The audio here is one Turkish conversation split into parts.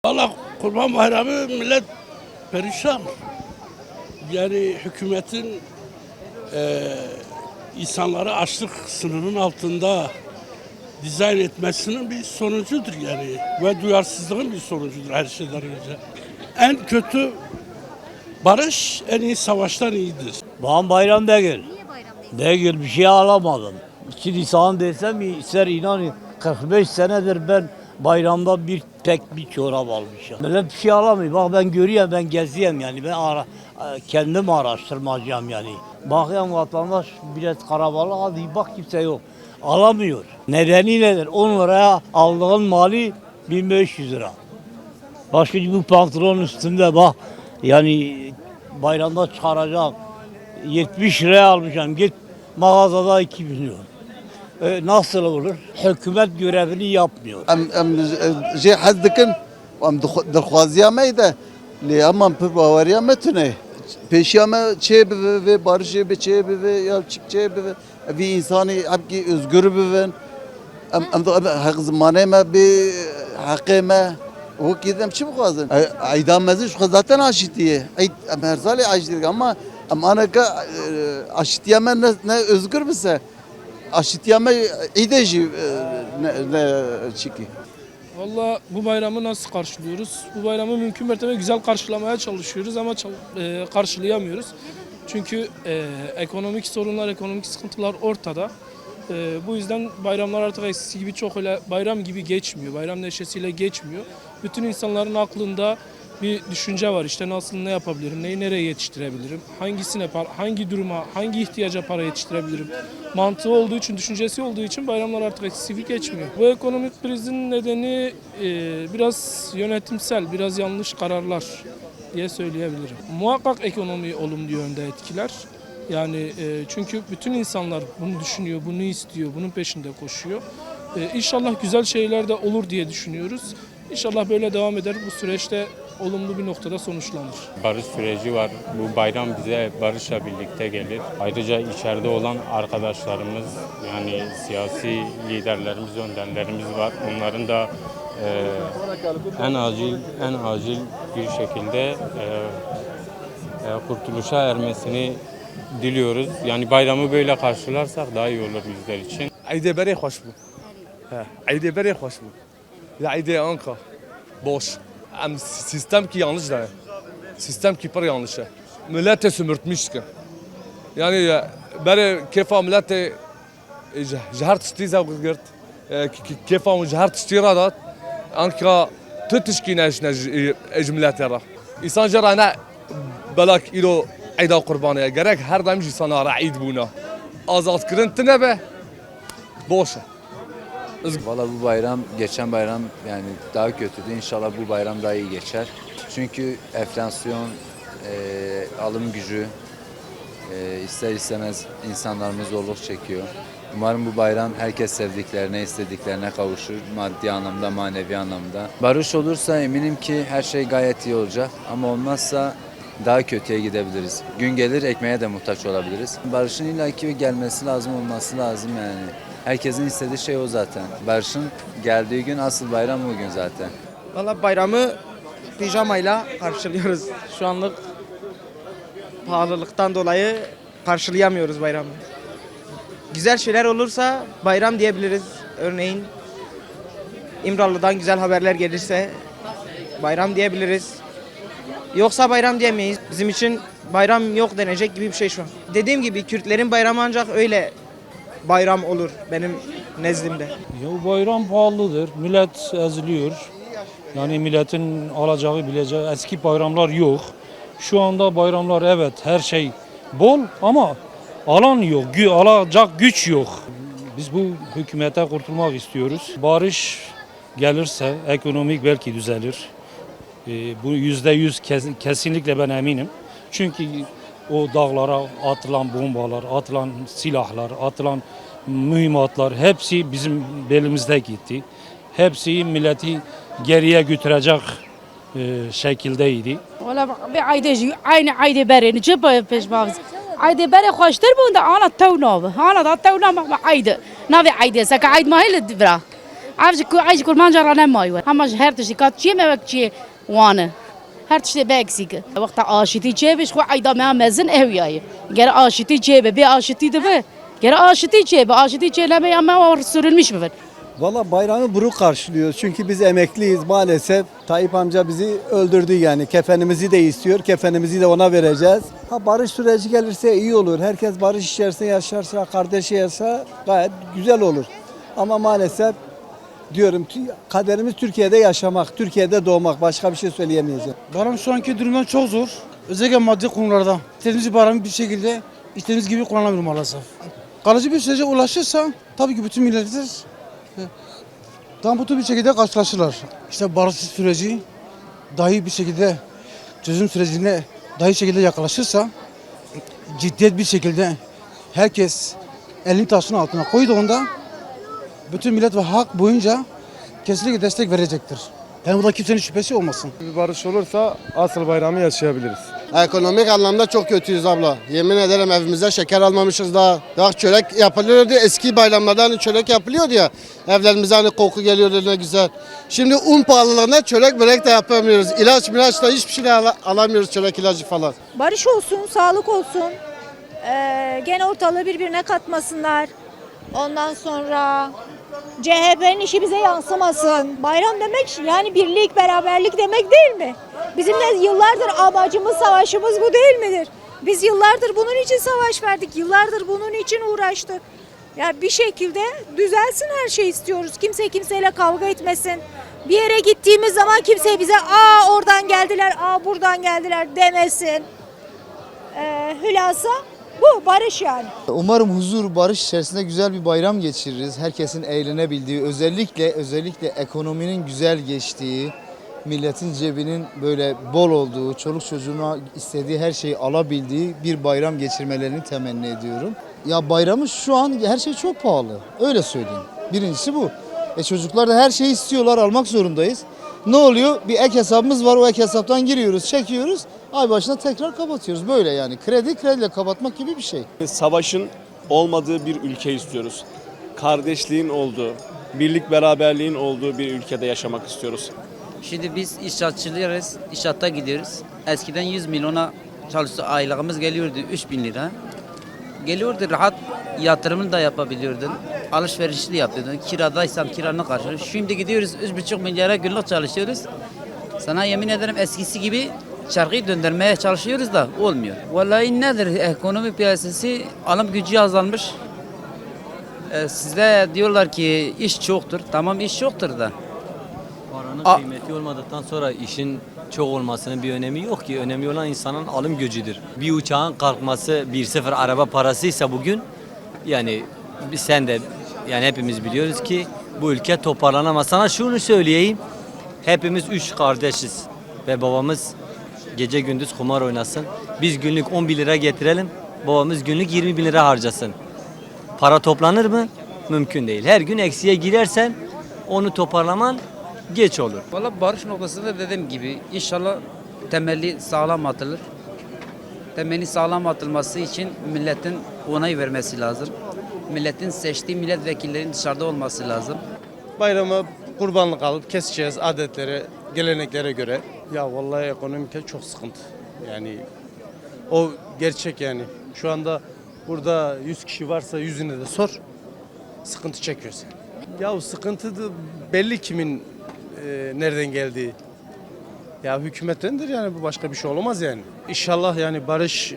Valla Kurban Bayramı millet perişan. Yani hükümetin insanları açlık sınırının altında dizayn etmesinin bir sonucudur yani. Ve duyarsızlığın bir sonucudur her şeyden önce. En kötü barış en iyi savaştan iyidir. Bana bayram değil. Niye bayram değil? Değil bir şey alamadım. Şimdi sana desem ister inan 45 senedir ben bayramda tek bir çorap almışım. Böyle bir şey alamıyorum. Bak ben görüyorum, ben geziyorum yani. Kendim araştırmacıyım yani. Bakıyorum vatandaş bilet karabalık hadi bak kimse yok. Alamıyor. Nedeni nedir? 10 liraya aldığın mali 1500 lira. Başka bu pantolon üstünde bak. Yani bayramda çıkaracağım. 70 liraya almışım. Git mağazada 2 milyon. Nasıl olur? Hükümet görevini yapmıyor. ام جي حد دکن ام درخوازیا میده لی اما پر باوریا متونه پیشیامه چه به بارشی به چه به یا چه به وی انسانی ابکی özgür ببین ام حق زمانه ما به حق ما o gidem çi bukazın aydan mezin şu zaten aşitiye ام her sali aşitiye ama ana ka aşitiye ne özgür bise aşitiyame ideji ne çiki. Valla bu bayramı nasıl karşılıyoruz? Bu bayramı mümkün mertebe güzel karşılamaya çalışıyoruz ama karşılayamıyoruz. Çünkü ekonomik sorunlar, ekonomik sıkıntılar ortada. Bu yüzden bayramlar artık eskisi gibi çok öyle bayram gibi geçmiyor. Bayram neşesiyle geçmiyor. Bütün insanların aklında bir düşünce var. İşte nasıl ne yapabilirim, neyi nereye yetiştirebilirim, hangi duruma, hangi ihtiyaca para yetiştirebilirim. Mantığı olduğu için, düşüncesi olduğu için bayramlar artık eskisi gibi geçmiyor. Bu ekonomik krizin nedeni biraz yönetimsel, biraz yanlış kararlar diye söyleyebilirim. Muhakkak ekonomiyi olumlu yönde etkiler. Yani çünkü bütün insanlar bunu düşünüyor, bunu istiyor, bunun peşinde koşuyor. İnşallah güzel şeyler de olur diye düşünüyoruz. İnşallah böyle devam eder. Bu süreçte olumlu bir noktada sonuçlanır. Barış süreci var. Bu bayram bize barışla birlikte gelir. Ayrıca içeride olan arkadaşlarımız, yani siyasi liderlerimiz, önderlerimiz var. Onların da en acil bir şekilde kurtuluşa ermesini diliyoruz. Yani bayramı böyle karşılarsak daha iyi olur bizler için. عيدي بري خوش بو عيدي بري خوش بو ya عيدي anka boş sistem ki yanlış da sistem ki par yanlış millete sömürtmüş ki yani beri kefa millete jahar tişti zavgırt kefa jahar tişti radat anka tutuşki neş ecmilete ra insan jarana balak ilo عيدا قربانية gerek her daim insana raid buna azat kırıntı be boşa. Valla bu bayram, geçen bayram yani daha kötüydü. İnşallah bu bayram daha iyi geçer. Çünkü enflasyon, alım gücü ister istemez insanlarımız zorluk çekiyor. Umarım bu bayram herkes sevdiklerine, istediklerine kavuşur. Maddi anlamda, manevi anlamda. Barış olursa eminim ki her şey gayet iyi olacak. Ama olmazsa daha kötüye gidebiliriz. Gün gelir ekmeğe de muhtaç olabiliriz. Barışın illaki gelmesi lazım, olması lazım yani. Herkesin istediği şey o zaten. Barışın geldiği gün asıl bayram o gün zaten. Valla bayramı pijamayla karşılıyoruz. Şu anlık pahalılıktan dolayı karşılayamıyoruz bayramı. Güzel şeyler olursa bayram diyebiliriz. Örneğin İmralı'dan güzel haberler gelirse bayram diyebiliriz. Yoksa bayram diyemeyiz. Bizim için bayram yok denecek gibi bir şey şu an. Dediğim gibi Kürtlerin bayramı ancak öyle bayram olur benim nezdimde. Ya bayram pahalıdır. Millet eziliyor. Yani milletin alacağı bileceği eski bayramlar yok. Şu anda bayramlar evet her şey bol ama alan yok. Alacak güç yok. Biz bu hükümete kurtulmak istiyoruz. Barış gelirse ekonomik belki düzelir. Bu %100 kesinlikle ben eminim. Çünkü o dağlara atılan bombalar, atılan silahlar, atılan mühimmatlar hepsi bizim belimizde gitti. Hepsi milleti geriye götürecek şekildeydi. Valla bir aynı berini cebe peşmağız. Ayde beri خوشتر بود ana tevna ana da tevna ma ayde navi ayde saka ayde mahil dibra عايز كرمان جرانا مايو هم هر تشي كات شي ما وقتي وانا هر تشي باكسيك وقت آشتی جيبش خو عيدا ما مزن هوياي غير آشتی جيبه بي آشتی دبه غير آشتی جيبه آشتی جيبه ama var sürülmüş mü? Valla bayramı buruk karşılıyoruz. Çünkü biz emekliyiz maalesef. Tayyip amca bizi öldürdü yani. Kefenimizi de istiyor. Kefenimizi de ona vereceğiz. Ha barış süreci gelirse iyi olur. Herkes barış içerisinde yaşarsa, kardeşi yaşarsa gayet güzel olur. Ama maalesef diyorum kaderimiz Türkiye'de yaşamak, Türkiye'de doğmak. Başka bir şey söyleyemeyeceğim. Bayram şu anki durumdan çok zor. Özellikle maddi konularda. İstediğimiz bayramı bir şekilde istediğimiz gibi kullanamıyor maalesef. Kalıcı bir sürece ulaşırsa tabii ki bütün milletler tam bu bir şekilde karşılaşırlar. İşte barış süreci dahi bir şekilde çözüm sürecine dahi şekilde yaklaşırsa ciddiyet bir şekilde herkes elini taşın altına koyduğunda bütün millet ve halk boyunca kesinlikle destek verecektir. Yani burada kimsenin şüphesi olmasın. Bir barış olursa asıl bayramı yaşayabiliriz. Ekonomik anlamda çok kötüyüz abla. Yemin ederim evimize şeker almamışız daha. Daha çörek yapılıyordu. Eski bayramlarda hani çörek yapılıyordu ya. Evlerimize hani koku geliyordu ne güzel. Şimdi un pahalılığında çörek börek de yapamıyoruz. İlaç da hiçbir şey de alamıyoruz çörek ilacı falan. Barış olsun, sağlık olsun. Gene ortalığı birbirine katmasınlar. Ondan sonra CHP'nin işi bize yansımasın. Bayram demek yani birlik, beraberlik demek değil mi? Bizim de yıllardır amacımız, savaşımız bu değil midir? Biz yıllardır bunun için savaş verdik, yıllardır bunun için uğraştık. Yani bir şekilde düzelsin her şey istiyoruz. Kimse kimseyle kavga etmesin. Bir yere gittiğimiz zaman kimse bize oradan geldiler, buradan geldiler demesin. Hülasa bu barış yani. Umarım huzur, barış içerisinde güzel bir bayram geçiririz. Herkesin eğlenebildiği, özellikle ekonominin güzel geçtiği, milletin cebinin böyle bol olduğu, çoluk çocuğuna istediği her şeyi alabildiği bir bayram geçirmelerini temenni ediyorum. Ya bayramı şu an her şey çok pahalı. Öyle söyleyeyim. Birincisi bu. Çocuklar da her şeyi istiyorlar, almak zorundayız. Ne oluyor? Bir ek hesabımız var, o ek hesaptan giriyoruz, çekiyoruz. Ay başına tekrar kapatıyoruz. Böyle yani. Krediyle kapatmak gibi bir şey. Savaşın olmadığı bir ülke istiyoruz. Kardeşliğin olduğu, birlik beraberliğin olduğu bir ülkede yaşamak istiyoruz. Şimdi biz inşaatçılıyız, inşaatta gidiyoruz. Eskiden 100 milyona çalıştı, aylığımız geliyordu 3.000 lira. Geliyordu rahat yatırımını da yapabiliyordun. Alışverişi de yapıyordun. Kiradaysam kiranı karşılıyor. Şimdi gidiyoruz 3,5 milyara günlük çalışıyoruz. Sana yemin ederim eskisi gibi çarkıyı döndürmeye çalışıyoruz da olmuyor. Vallahi nedir ekonomi piyasası alım gücü azalmış. Size diyorlar ki iş çoktur. Tamam iş çoktur da. Paranın kıymeti olmadıktan sonra işin çok olmasının bir önemi yok ki. Önemli olan insanın alım gücüdür. Bir uçağın kalkması 1-0 araba parasıysa bugün yani sen de yani hepimiz biliyoruz ki bu ülke toparlanamaz. Sana şunu söyleyeyim. Hepimiz 3 kardeşiz ve babamız gece gündüz kumar oynasın. Biz günlük 11 lira getirelim. Babamız günlük 20 bin lira harcasın. Para toplanır mı? Mümkün değil. Her gün eksiye girersen onu toparlaman geç olur. Valla barış noktasında dediğim gibi inşallah temelli sağlam atılır. Temeli sağlam atılması için milletin onay vermesi lazım. Milletin seçtiği milletvekillerinin dışarıda olması lazım. Bayramı kurbanlık alıp keseceğiz adetlere, geleneklere göre. Ya vallahi ekonomik çok sıkıntı. Yani o gerçek yani. Şu anda burada 100 kişi varsa 100'üne de sor. Sıkıntı çekiyorsun. Ya sıkıntı da belli kimin nereden geldiği. Ya hükümettendir yani bu başka bir şey olamaz yani. İnşallah yani barış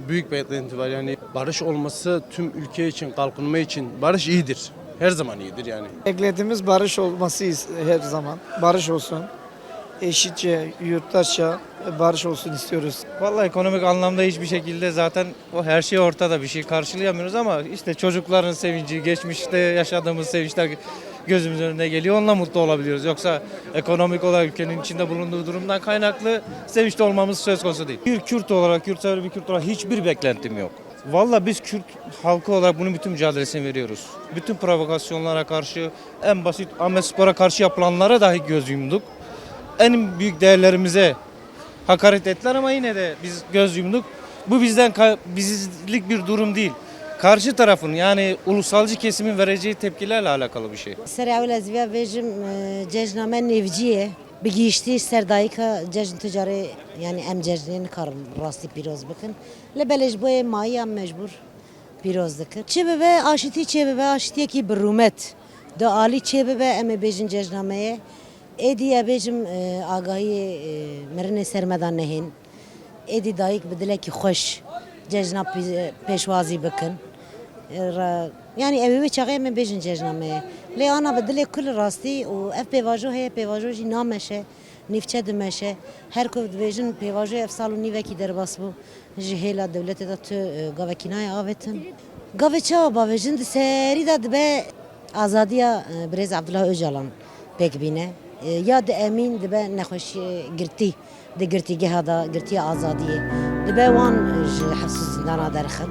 büyük bir beklenti var yani barış olması tüm ülke için kalkınma için barış iyidir. Her zaman iyidir yani. Beklediğimiz barış olması her zaman. Barış olsun. Eşitçe, yurttaşça barış olsun istiyoruz. Vallahi ekonomik anlamda hiçbir şekilde zaten o her şey ortada bir şey karşılayamıyoruz ama işte çocukların sevinci, geçmişte yaşadığımız sevinçler gözümüzün önüne geliyor. Onunla mutlu olabiliyoruz. Yoksa ekonomik olarak ülkenin içinde bulunduğu durumdan kaynaklı sevinçli olmamız söz konusu değil. Bir Kürt olarak, yurtsever bir Kürt olarak hiçbir beklentim yok. Vallahi biz Kürt halkı olarak bunun bütün mücadelesini veriyoruz. Bütün provokasyonlara karşı, en basit Ahmetspor'a karşı yapılanlara dahi göz yumduk. En büyük değerlerimize hakaret ettiler ama yine de biz göz yumduk. Bu bizlik bir durum değil. karşı tarafın yani ulusalcı kesimin vereceği tepkilerle alakalı bir şey. سرعه لازویا ویژم جشنامه نوجیه بگیشتی سردایکا جشن تجاری yani em cejnin karım rastı piroz bakın. Lebeleş boye maya mecbur piroz dikir. Çebebe aşitiye ki birumet. Da ali çebebe em bejin cejnameye. Ediye bejim agahi merine sermedan nehin. Edi dayık bedile ki hoş. Cejna peşvazi bakın. Yani evi çağıya me bejin cejnameye. Le ana bedile kul rastı o ev pevajo he pevajo ji nameşe. Nifçe dimeşe. Her kov dvejin pevajo ev salu niveki derbas bu. Jihela devlete da tü gavekinaya avetin. Gaveça bavejin de seri da dbe azadiya Brez Abdullah Öcalan pek bine. Ya de emin dbe nekhoş girti. De girti gehada girti azadiye. Dbe wan hafsız zindana derxin.